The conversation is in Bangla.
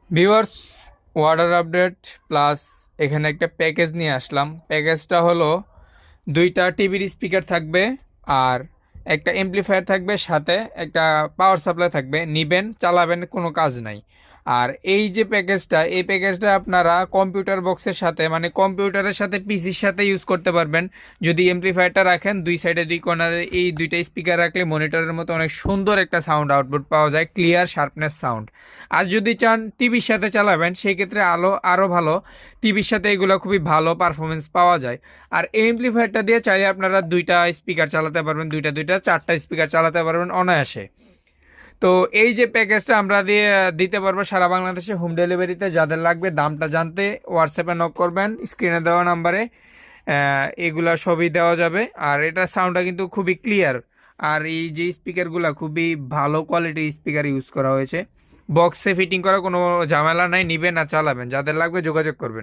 ভিউয়ার্স, ওয়াটার আপডেট প্লাস এখানে একটা প্যাকেজ নিয়ে আসলাম। প্যাকেজটা হলো দুইটা টিভির স্পিকার থাকবে, আর একটা এমপ্লিফায়ার থাকবে, সাথে একটা পাওয়ার সাপ্লাই থাকবে। নিবেন, চালাবেন, কোনো কাজ নাই। আর এই যে প্যাকেজটা, এই প্যাকেজটা আপনারা কম্পিউটার বক্সের সাথে, মানে কম্পিউটারের সাথে পিসির সাথে ইউজ করতে পারবেন। যদি এমপ্লিফায়ারটা রাখেন, দুই সাইডে দুই কর্নারে এই দুইটা স্পিকার রাখলে মনিটরের মতো অনেক সুন্দর একটা সাউন্ড আউটপুট পাওয়া যায়, ক্লিয়ার শার্পনেস সাউন্ড। আর যদি চান টিভির সাথে চালাবেন, সেই ক্ষেত্রে আরও ভালো। টিভির সাথে এগুলো খুবই ভালো পারফরমেন্স পাওয়া যায়। আর এই এমপ্লিফায়ারটা দিয়ে চাইলে আপনারা দুইটা স্পিকার চালাতে পারবেন, দুইটা চারটা স্পিকার চালাতে পারবেন অনায়াসে। তো এই যে প্যাকেজটা আমরা দিতে পারবো সারা বাংলাদেশে হোম ডেলিভারিতে। যাদের লাগবে দামটা জানতে হোয়াটসঅ্যাপে নক করবেন, স্ক্রিনে দেওয়া নাম্বারে এগুলা সবই দেওয়া যাবে। আর এটা সাউন্ডটা কিন্তু খুবই ক্লিয়ার। আর এই যে স্পিকারগুলো খুবই ভালো কোয়ালিটির স্পিকার ইউজ করা হয়েছে। বক্সে ফিটিং করা কোনো ঝামেলা নাই, নিবেন আর চালাবেন। যাদের লাগবে যোগাযোগ করবেন।